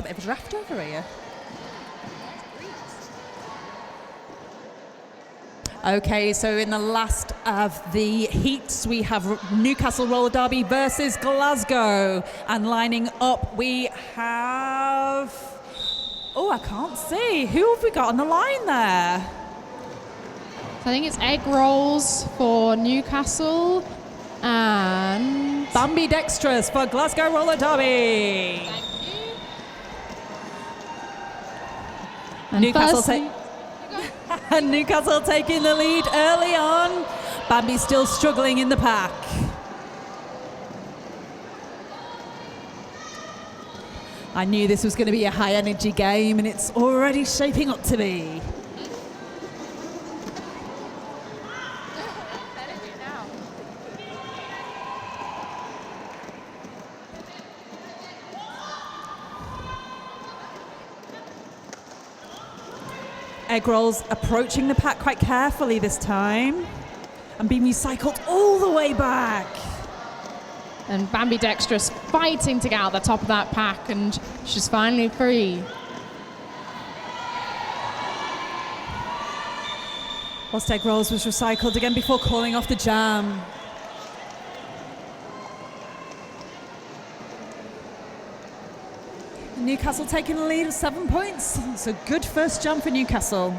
bit of a draft over here. Okay, so in the last of the heats, we have Newcastle Roller Derby versus Glasgow. And lining up, we have... Oh, I can't see. Who have we got on the line there? So I think it's egg rolls for Newcastle and... Bambi Dexterous for Glasgow Roller Derby. Thank you. And Newcastle taking the lead early on. Bambi still struggling in the pack. I knew this was going to be a high energy game, and it's already shaping up to be. Egg rolls approaching the pack quite carefully this time and being recycled all the way back. And Bambi Dexterous fighting to get out the top of that pack, and she's finally free. Whilst Egg rolls was recycled again before calling off the jam. Newcastle taking the lead of 7 points. It's a good first jump for Newcastle.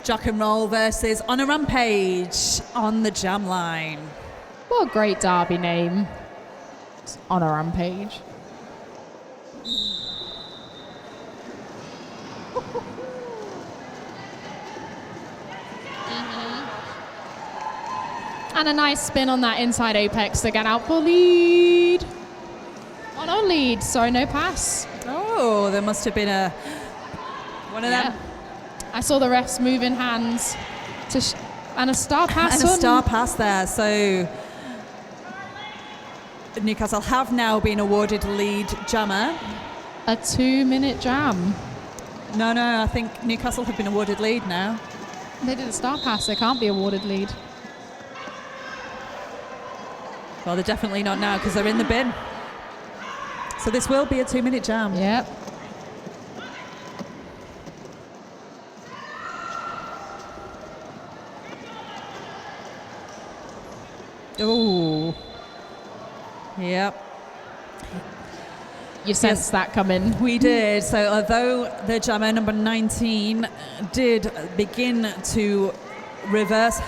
Jock and Roll versus On a Rampage on the jam line. What a great derby name. It's On a Rampage. And a nice spin on that inside apex to get out for lead. Oh, no lead. Sorry, no pass. Oh, there must have been one of them. I saw the refs moving hands and a star pass. And a star pass there. So Newcastle have now been awarded lead jammer. A 2-minute jam. No, I think Newcastle have been awarded lead now. They did a star pass. They can't be awarded lead. Well, they're definitely not now because they're in the bin. So this will be a 2-minute jam. Yep. Oh. Yep. You sensed that coming. We did. So although the jammer number 19 did begin to reverse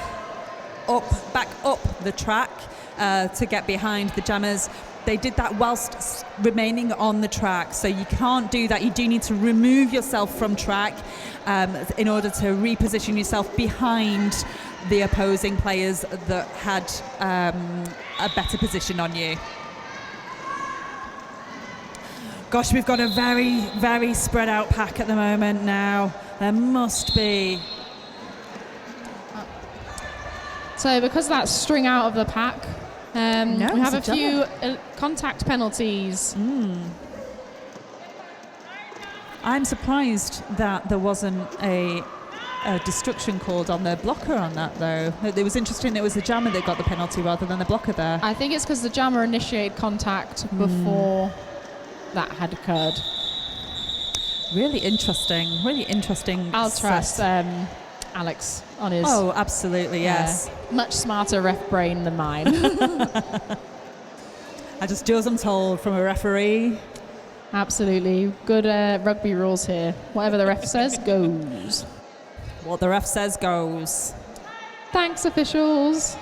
back up the track to get behind the jammers, they did that whilst remaining on the track. So you can't do that. You do need to remove yourself from track in order to reposition yourself behind the opposing players that had a better position on you. Gosh, we've got a very, very spread out pack at the moment now. There must be. So because that's string out of the pack, we have a few contact penalties. I'm surprised that there wasn't a destruction called on the blocker on that, though. It was interesting it was the jammer that got the penalty rather than the blocker there. I think it's because the jammer initiated contact before that had occurred. Really interesting. I'll trust Alex on his... Oh, absolutely, yes. Much smarter ref brain than mine. I just do as I'm told from a referee. Absolutely. Good rugby rules here. Whatever the ref says, goes. What the ref says goes. Thanks, officials.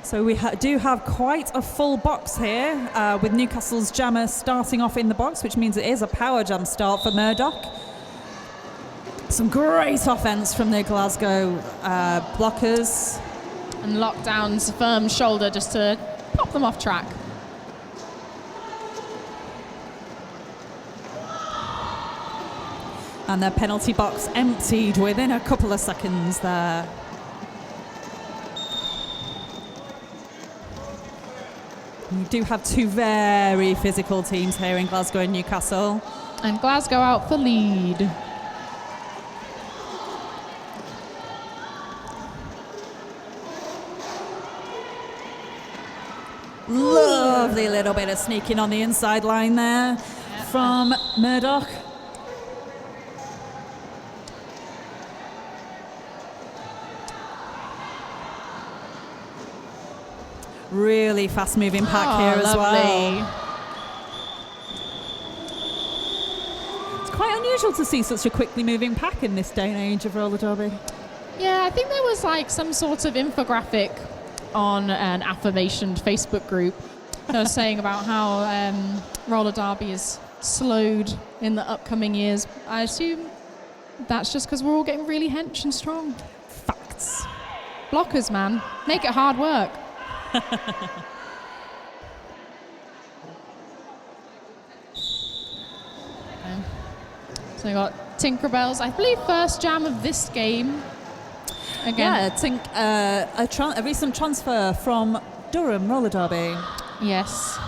So we do have quite a full box here with Newcastle's jammer starting off in the box, which means it is a power jam start for Murdoch. Some great offence from the Glasgow blockers. And Lockdown's firm shoulder just to pop them off track. And their penalty box emptied within a couple of seconds there. We do have two very physical teams here in Glasgow and Newcastle. And Glasgow out for lead. Lovely little bit of sneaking on the inside line there from Murdoch. Really fast moving pack here as well. It's quite unusual to see such a quickly moving pack in this day and age of roller derby. Yeah, I think there was like some sort of infographic on an affirmationed Facebook group that was saying about how roller derby is slowed in the upcoming years. I assume that's just because we're all getting really hench and strong. Facts. Blockers, man. Make it hard work. So we got Tinkerbell's, I believe, first jam of this game. Again. Yeah, a recent transfer from Durham roller derby. Yes.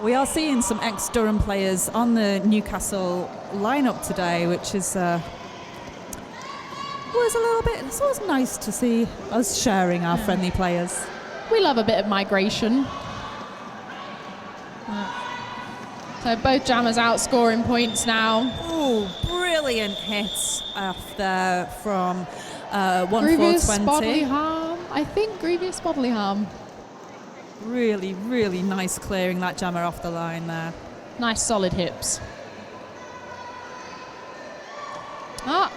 We are seeing some ex-Durham players on the Newcastle lineup today, which is was a little bit. It's always nice to see us sharing our friendly players. We love a bit of migration. So both jammers out scoring points now. Oh, brilliant hits off there from grievous 1-4-20. bodily harm. I think grievous bodily harm. Really, really nice clearing that jammer off the line there. Nice solid hips.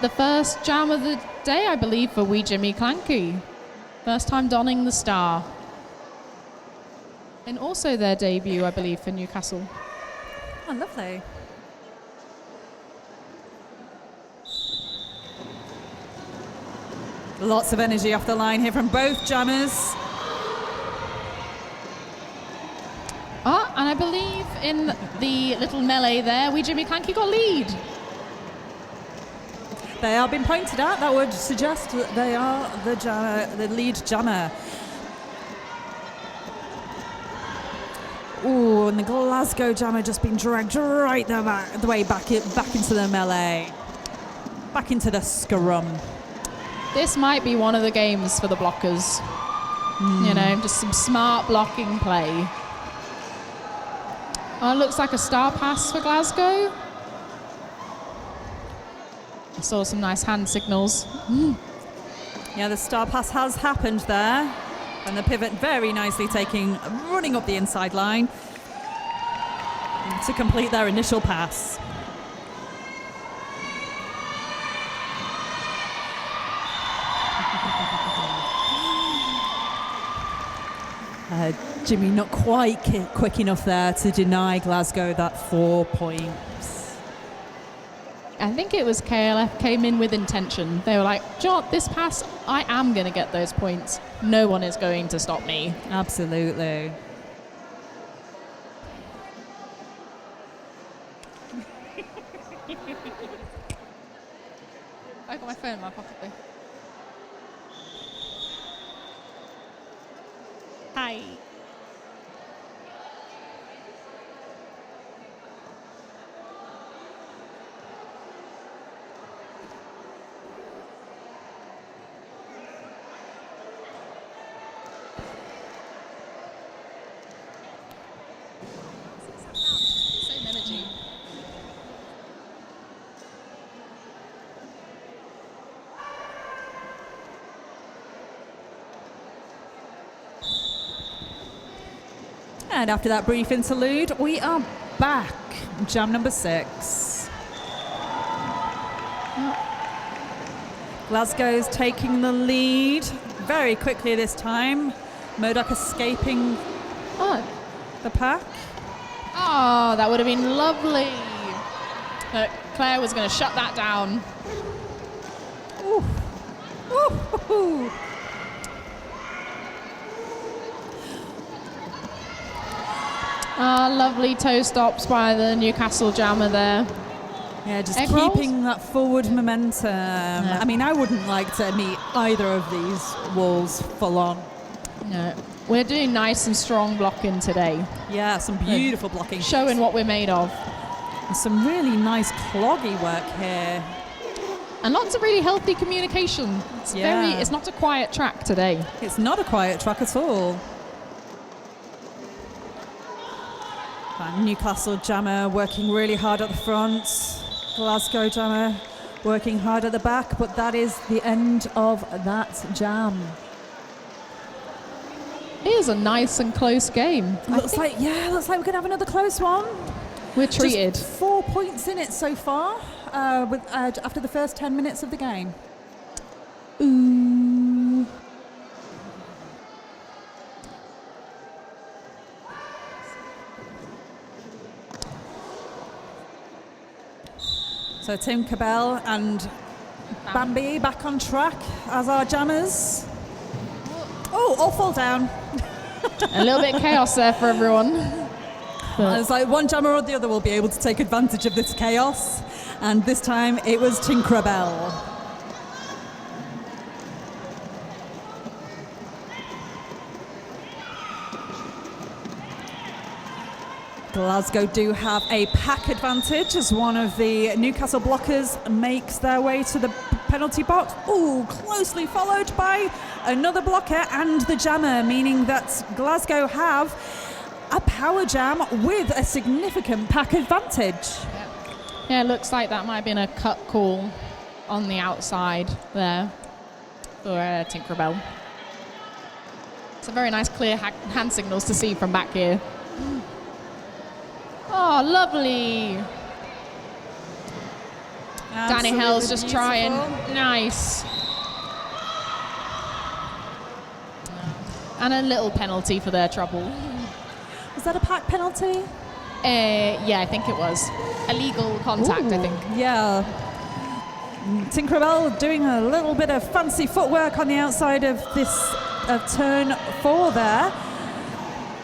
The first jam of the day, I believe, for wee Jimmy Clanky. First time donning the star. And also their debut, I believe, for Newcastle. Oh, lovely. Lots of energy off the line here from both jammers. And I believe in the little melee there, wee Jimmy Clanky got lead. They are being pointed at. That would suggest that they are the lead jammer. Ooh, and the Glasgow jammer just been dragged right the way back into the melee. Back into the scrum. This might be one of the games for the blockers. You know, just some smart blocking play. Oh, it looks like a star pass for Glasgow. I saw some nice hand signals. Yeah, the star pass has happened there. And the pivot very nicely running up the inside line to complete their initial pass. Jimmy not quite quick enough there to deny Glasgow that 4 points. I think it was KLF came in with intention. They were like, John, this pass, I am going to get those points. No one is going to stop me. Absolutely. I got my phone in my pocket though. Hi. Same energy. And after that brief interlude, we are back. Jam number 6. Glasgow's taking the lead very quickly this time. Murdoch escaping the pack. Oh, that would have been lovely. But Claire was going to shut that down. Ooh. Ooh. Lovely toe stops by the Newcastle jammer there. Yeah, just Egg keeping rolls? that forward momentum. Yeah. I mean, I wouldn't like to meet either of these walls full on. No, we're doing nice and strong blocking today. Yeah, some beautiful blocking. Showing what we're made of. And some really nice cloggy work here. And lots of really healthy communication. It's not a quiet track today. It's not a quiet track at all. Newcastle jammer working really hard at the front. Glasgow jammer working hard at the back, but that is the end of that jam. It is a nice and close game. Looks like we're going to have another close one. We're treated. Just 4 points in it so far after the first 10 minutes of the game. Ooh. So Tim Cabell and Bambi back on track as our jammers. Oh, all fall down. A little bit of chaos there for everyone. It's like one jammer or the other will be able to take advantage of this chaos. And this time it was Tinkerbell. Glasgow do have a pack advantage as one of the Newcastle blockers makes their way to the penalty box. Ooh, closely followed by another blocker and the jammer, meaning that Glasgow have a power jam with a significant pack advantage. Yeah, it looks like that might have been a cut call on the outside there for Tinkerbell. It's a very nice clear hand signals to see from back here. Oh, lovely. Danny Hell's just beautiful. trying. Nice. And a little penalty for their trouble. Was that a pack penalty? Yeah, I think it was. Illegal contact, I think. Yeah. Tinkerbell doing a little bit of fancy footwork on the outside of this turn 4 there.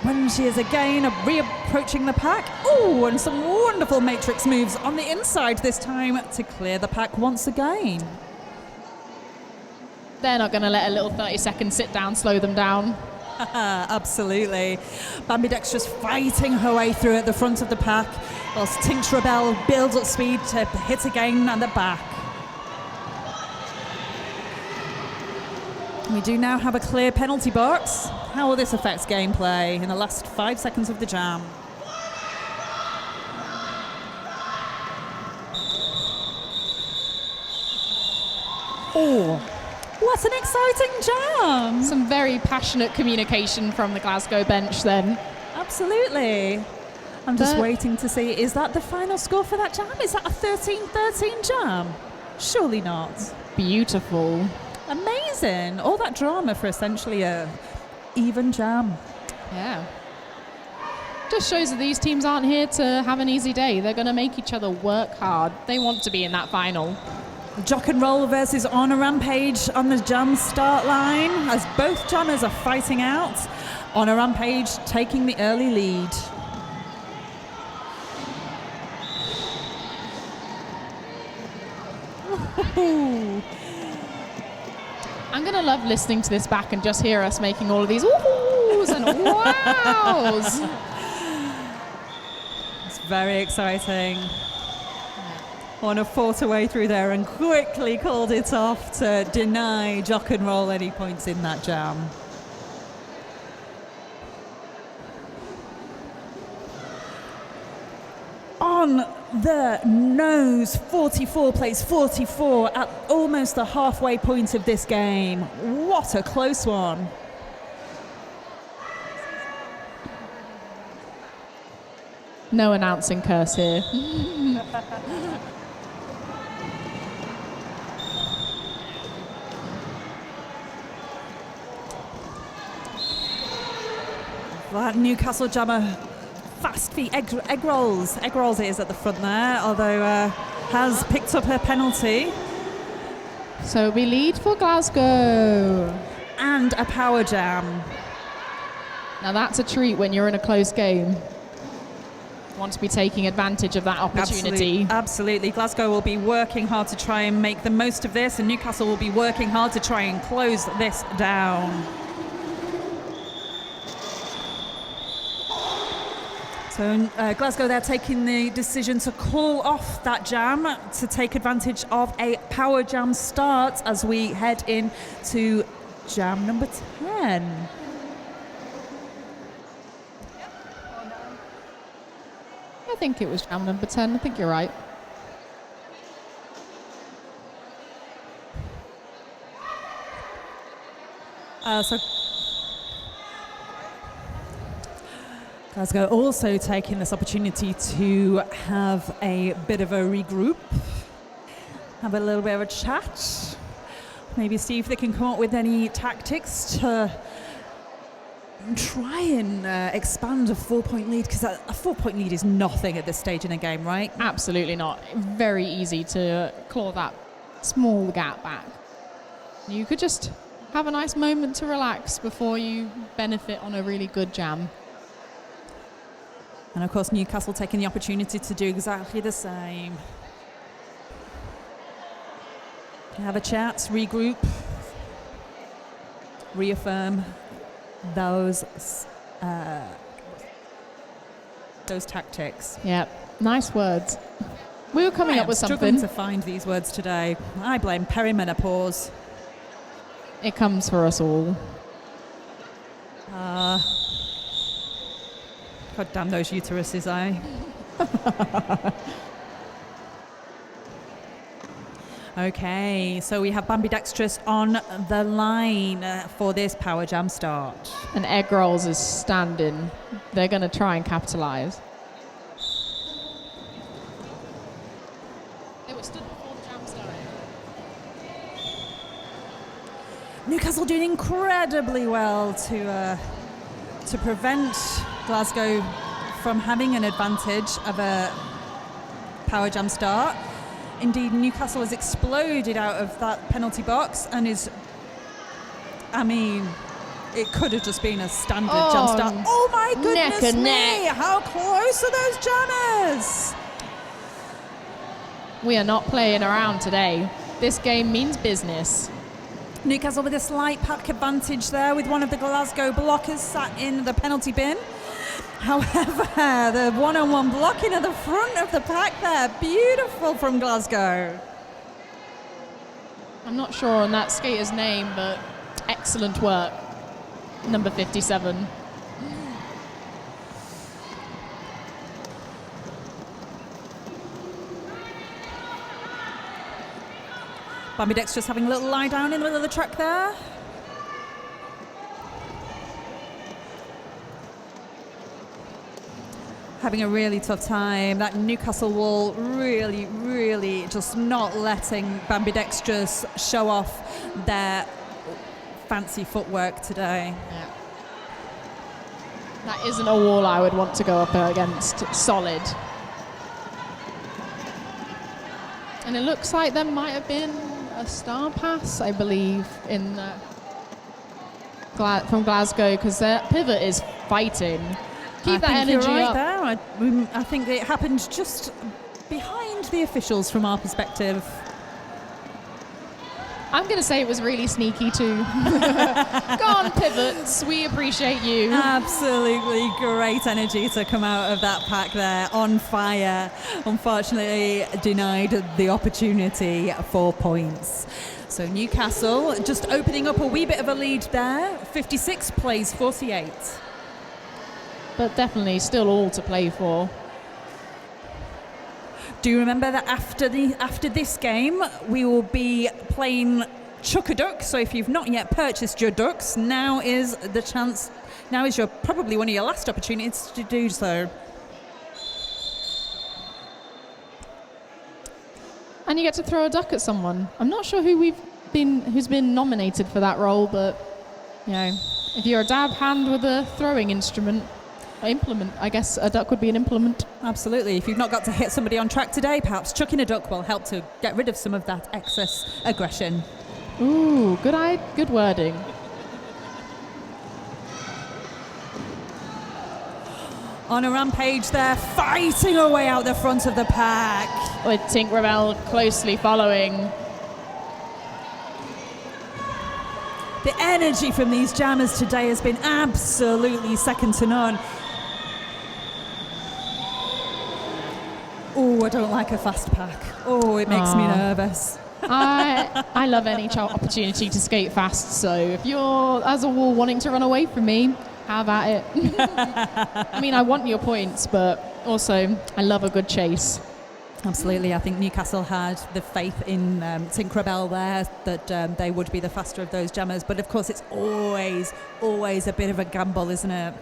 When she is again reapproaching the pack. Ooh, and some wonderful matrix moves on the inside this time to clear the pack once again. They're not going to let a little 30-second sit down slow them down. Absolutely. Bambi Dexter's fighting her way through at the front of the pack, whilst Tinkerbell builds up speed to hit again at the back. We do now have a clear penalty box. How will this affect gameplay in the last 5 seconds of the jam? Oh, what an exciting jam! Some very passionate communication from the Glasgow bench then. Absolutely. I'm just waiting to see, is that the final score for that jam? Is that a 13-13 jam? Surely not. Beautiful. Amazing. All that drama for essentially a even jam. Yeah. Just shows that these teams aren't here to have an easy day. They're going to make each other work hard. They want to be in that final. Jock and Roll versus On a Rampage on the jam start line as both jammers are fighting out. On a Rampage taking the early lead. I'm going to love listening to this back and just hear us making all of these woohoos and wows. It's very exciting. Warner fought her way through there and quickly called it off to deny Jock and Roll any points in that jam. On the nose, 44 plays 44 at almost the halfway point of this game. What a close one. No announcing curse here. That Newcastle jammer, fast feet, egg rolls it is at the front there, although has picked up her penalty. So we lead for Glasgow. And a power jam. Now that's a treat when you're in a close game. Want to be taking advantage of that opportunity. Absolutely. Glasgow will be working hard to try and make the most of this, and Newcastle will be working hard to try and close this down. So Glasgow, they're taking the decision to call off that jam to take advantage of a power jam start as we head into jam number 10. I think it was jam number 10. I think you're right. So Glasgow also taking this opportunity to have a bit of a regroup, have a little bit of a chat, maybe see if they can come up with any tactics to try and expand a 4-point lead, because a 4-point lead is nothing at this stage in a game, right? Absolutely not. Very easy to claw that small gap back. You could just have a nice moment to relax before you benefit on a really good jam. And of course, Newcastle taking the opportunity to do exactly the same. Have a chat, regroup, reaffirm those tactics. Yeah, nice words. We were coming up with something. Struggling to find these words today. I blame perimenopause. It comes for us all. God damn those uteruses, eh? Okay, so we have Bambidextrous on the line for this power jam start. And Egg Rolls is standing. They're going to try and capitalise. They were stood before the jam started. Newcastle doing incredibly well to prevent Glasgow from having an advantage of a power jam start. Indeed, Newcastle has exploded out of that penalty box and is, it could have just been a standard jump start. Oh my goodness me! How close are those jammers? We are not playing around today. This game means business. Newcastle with a slight pack advantage there, with one of the Glasgow blockers sat in the penalty bin. However, the one-on-one blocking at the front of the pack there, beautiful from Glasgow. I'm not sure on that skater's name, but excellent work. Number 57. Bambidextrous having a little lie down in the middle of the track there. Having a really tough time. That Newcastle wall really just not letting Bambidextrous show off their fancy footwork today. Yeah. That isn't a wall I would want to go up against solid. And it looks like there might have been a star pass, I believe, in from Glasgow, because their pivot is fighting. Keep that energy you're right up. There. I think it happened just behind the officials from our perspective. I'm going to say it was really sneaky too. Go on, pivots. We appreciate you. Absolutely great energy to come out of that pack there, on fire. Unfortunately, denied the opportunity for points. So Newcastle just opening up a wee bit of a lead there. 56 plays 48. But definitely still all to play for. Do you remember that after this game, we will be playing Chuck-a-Duck? So if you've not yet purchased your ducks, now is the chance. Now is probably one of your last opportunities to do so. And you get to throw a duck at someone. I'm not sure who's been nominated for that role, but if you're a dab hand with a throwing implement, I guess a duck would be an implement. Absolutely. If you've not got to hit somebody on track today, perhaps chucking a duck will help to get rid of some of that excess aggression. Ooh, good wording. On a rampage there, fighting away out the front of the pack. With Tinkerbell closely following. The energy from these jammers today has been absolutely second to none. Oh, I don't like a fast pack. Oh, it makes me nervous. I love any opportunity to skate fast, so if you're, as a wall, wanting to run away from me, how about it? I mean, I want your points, but also, I love a good chase. Absolutely. I think Newcastle had the faith in Tinkerbell there that they would be the faster of those jammers. But of course, it's always a bit of a gamble, isn't it?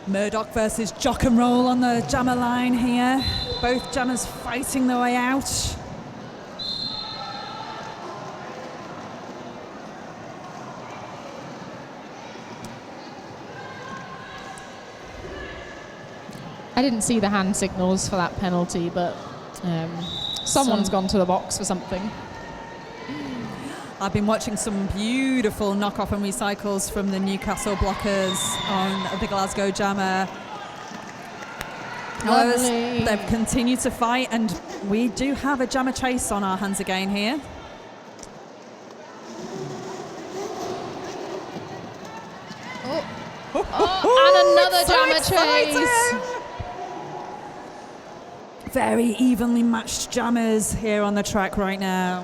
Murdoch versus Jock and Roll on the jammer line here. Both jammers fighting their way out. I didn't see the hand signals for that penalty, but someone's gone to the box for something. I've been watching some beautiful knock-off and recycles from the Newcastle blockers on the Glasgow jammer. However, they've continued to fight, and we do have a jammer chase on our hands again here. And another jammer chase. Very evenly matched jammers here on the track right now.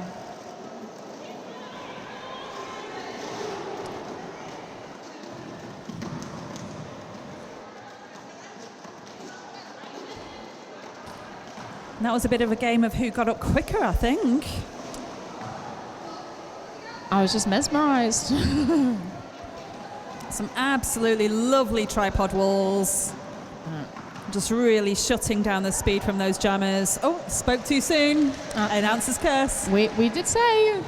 And that was a bit of a game of who got up quicker, I think. I was just mesmerised. Some absolutely lovely tripod walls. Just really shutting down the speed from those jammers. Oh, spoke too soon. Announcer's curse. We did say.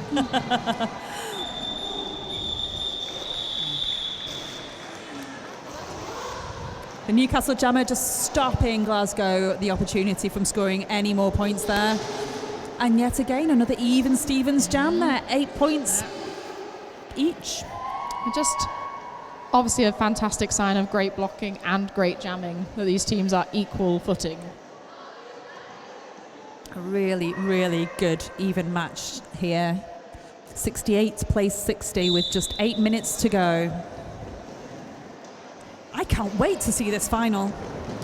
The Newcastle jammer just stopping Glasgow the opportunity from scoring any more points there. And yet again, another even Stevens jam there. 8 points each. Just obviously a fantastic sign of great blocking and great jamming, that these teams are equal footing. A really, really good even match here. 68 plays 60 with just 8 minutes to go. I can't wait to see this final.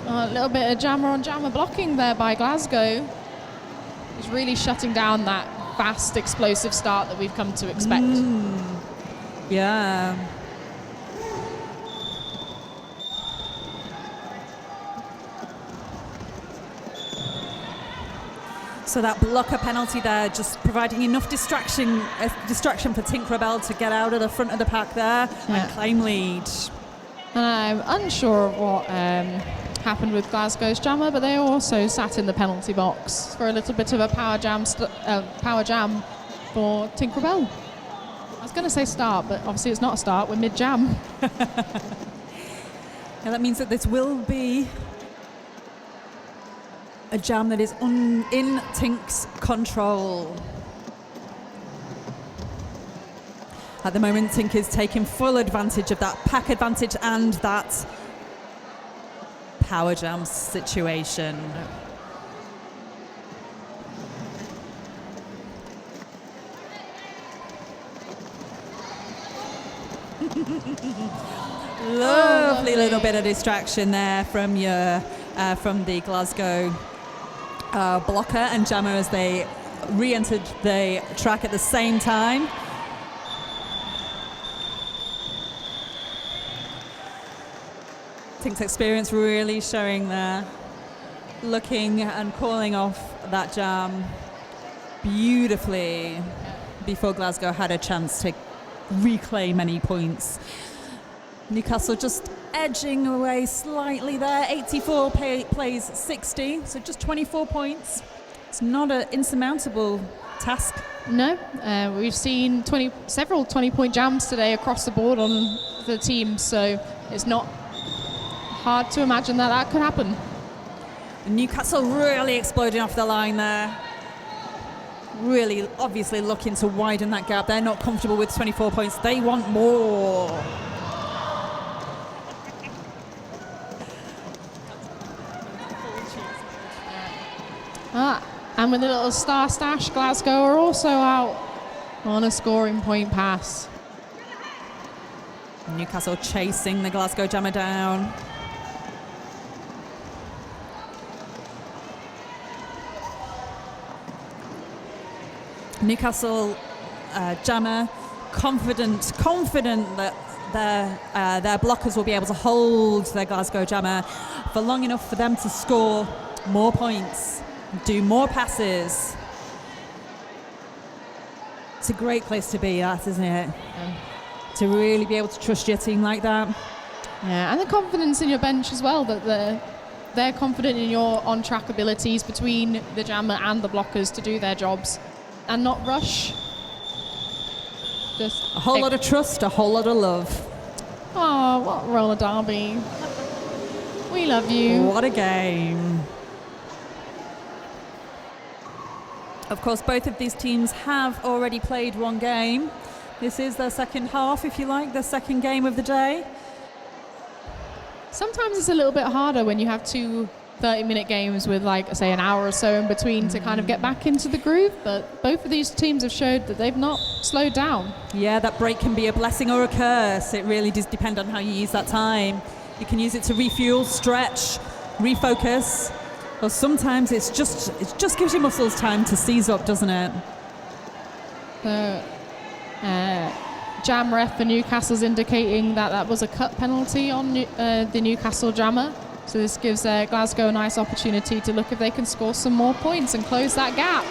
A little bit of jammer on jammer blocking there by Glasgow. It's really shutting down that fast, explosive start that we've come to expect. Yeah. So that blocker penalty there, just providing enough distraction for Tinkerbell to get out of the front of the pack there and claim lead. And I'm unsure of what happened with Glasgow's jammer, but they also sat in the penalty box for a little bit of a power jam for Tinkerbell. I was going to say start, but obviously it's not a start. We're mid-jam. Now that means that this will be a jam that is in Tink's control. At the moment, Tink is taking full advantage of that pack advantage and that power jam situation. Lovely little bit of distraction there from the Glasgow blocker and jammer as they re-entered the track at the same time. Tink's experience really showing there, looking and calling off that jam beautifully before Glasgow had a chance to reclaim any points. Newcastle just edging away slightly there. 84 plays 60, so just 24 points. It's not an insurmountable task. No, we've seen several 20-point jams today across the board on the team, so it's not hard to imagine that could happen. Newcastle really exploding off the line there. Really, obviously looking to widen that gap. They're not comfortable with 24 points. They want more. And with a little star stash, Glasgow are also out on a scoring point pass. Newcastle chasing the Glasgow jammer down. Newcastle jammer confident that their blockers will be able to hold their Glasgow jammer for long enough for them to score more points, do more passes. It's a great place to be, that, isn't it? Yeah. To really be able to trust your team like that. Yeah, and the confidence in your bench as well, that they're confident in your on-track abilities between the jammer and the blockers to do their jobs and not rush. Just A whole lot of trust, a whole lot of love. Oh, what roller derby. We love you. What a game. Of course, both of these teams have already played one game. This is their second half, if you like, their second game of the day. Sometimes it's a little bit harder when you have two 30-minute games with, like, say, an hour or so in between to kind of get back into the groove, but both of these teams have showed that they've not slowed down. Yeah, that break can be a blessing or a curse. It really does depend on how you use that time. You can use it to refuel, stretch, refocus, or sometimes it just gives your muscles time to seize up, doesn't it? The jam ref for Newcastle's indicating that was a cut penalty on the Newcastle jammer. So this gives Glasgow a nice opportunity to look if they can score some more points and close that gap.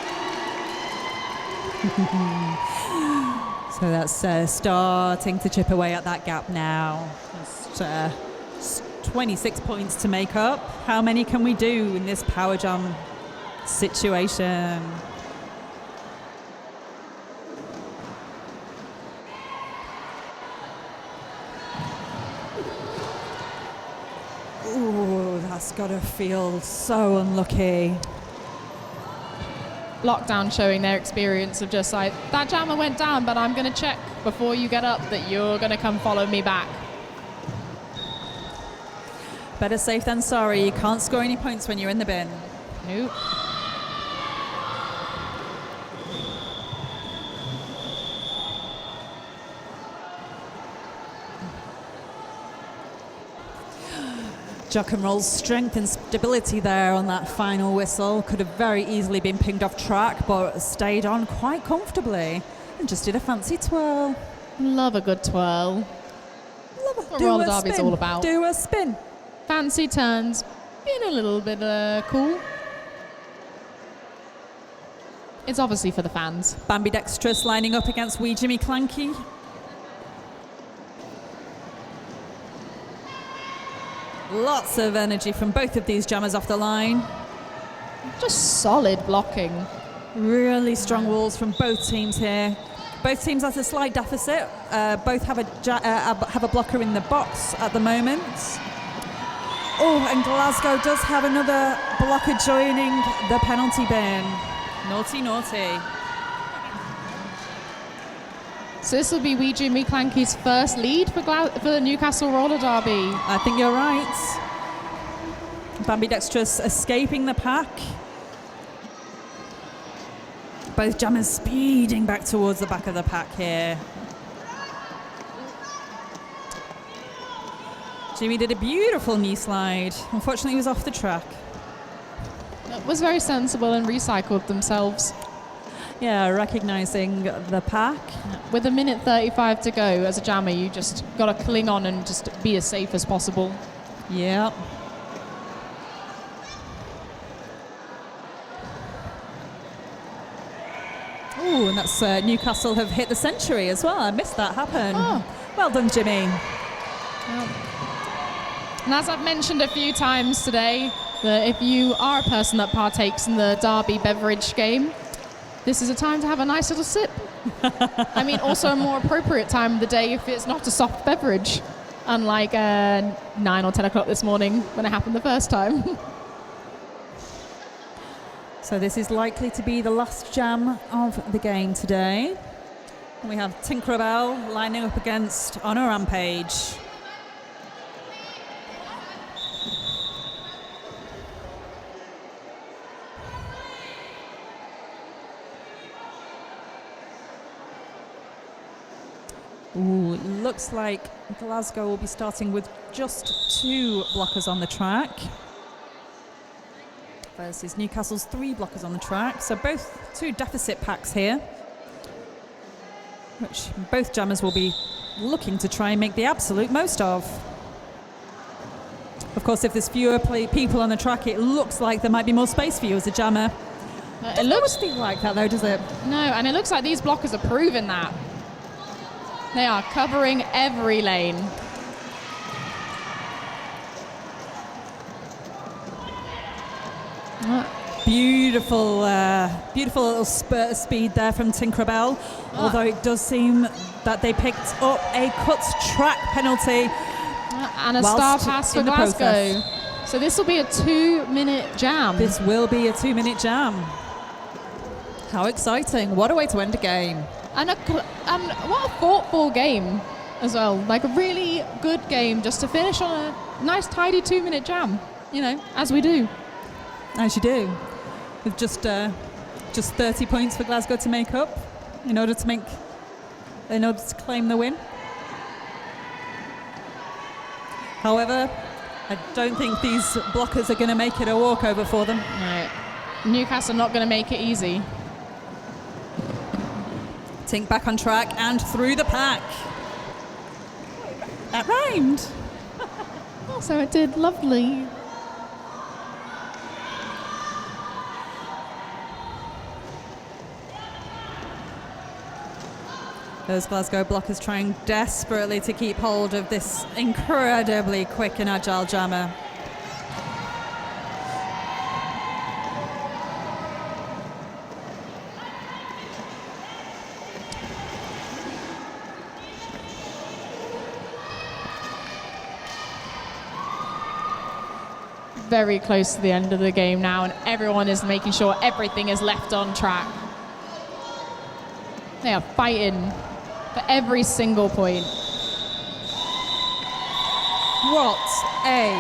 So that's starting to chip away at that gap now. Just 26 points to make up. How many can we do in this power jam situation? Ooh, that's got to feel so unlucky. Lockdown showing their experience of just like, that jammer went down, but I'm going to check before you get up that you're going to come follow me back. Better safe than sorry. You can't score any points when you're in the bin. Nope. Jock and roll's strength and stability there on that final whistle could have very easily been pinged off track, but stayed on quite comfortably and just did a fancy twirl. Love a good twirl. Love a, What roller derby's all about. Do a spin. Fancy turns, being a little bit cool. It's obviously for the fans. Ambidextrous lining up against wee Jimmy Clanky. Lots of energy from both of these jammers off the line. Just solid blocking. Really strong walls from both teams here. Both teams at a slight deficit. Both have a blocker in the box at the moment. Oh, and Glasgow does have another blocker joining the penalty bin. Naughty, naughty. So this will be wee Jimmy Clanky's first lead for the Newcastle roller derby. I think you're right. Ambidextrous escaping the pack. Both jammers speeding back towards the back of the pack here. Jimmy did a beautiful knee slide. Unfortunately, he was off the track. It was very sensible and recycled themselves. Yeah, recognising the pack. With a minute 35 to go as a jammer, you just got to cling on and just be as safe as possible. Yep. Ooh, and that's Newcastle have hit the century as well. I missed that happen. Oh. Well done, Jimmy. Well, and as I've mentioned a few times today, that if you are a person that partakes in the derby beverage game, this is a time to have a nice little sip. I mean, also a more appropriate time of the day if it's not a soft beverage, unlike 9 or 10 o'clock this morning when it happened the first time. So this is likely to be the last jam of the game today. We have Tinkerbell lining up against On a Rampage. Ooh, it looks like Glasgow will be starting with just 2 blockers on the track versus Newcastle's 3 blockers on the track. So both 2 deficit packs here, which both jammers will be looking to try and make the absolute most of. Of course, if there's fewer people on the track, it looks like there might be more space for you as a jammer. It looks feel like that though, does it? No, and it looks like these blockers are proving that. They are covering every lane. Beautiful, beautiful little spurt of speed there from Tinkerbell. Although it does seem that they picked up a cut track penalty. And a star pass for Glasgow. So this will be a 2-minute jam. This will be a 2-minute jam. How exciting. What a way to end a game. And what a thoughtful game as well. Like a really good game just to finish on a nice, tidy 2-minute jam. You know, as we do. As you do. With just 30 points for Glasgow to make up in order to claim the win. However, I don't think these blockers are going to make it a walkover for them. Right. Newcastle not going to make it easy. Tink back on track and through the pack. That rhymed. Oh, so it did. Lovely. Those Glasgow blockers trying desperately to keep hold of this incredibly quick and agile jammer. Very close to the end of the game now, and everyone is making sure everything is left on track. They are fighting for every single point. What a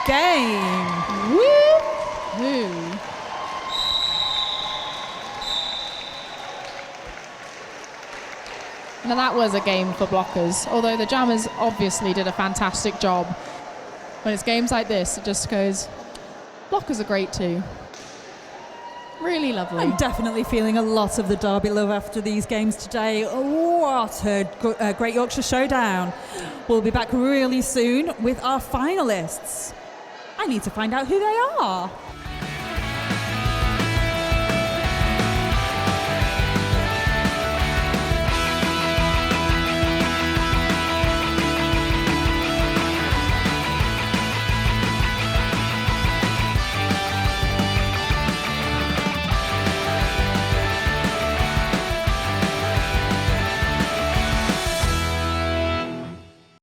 game! Woo-hoo! Now that was a game for blockers, although the jammers obviously did a fantastic job. When it's games like this, it just goes, blockers are great too. Really lovely. I'm definitely feeling a lot of the Derby love after these games today. What a great Yorkshire Showdown. We'll be back really soon with our finalists. I need to find out who they are.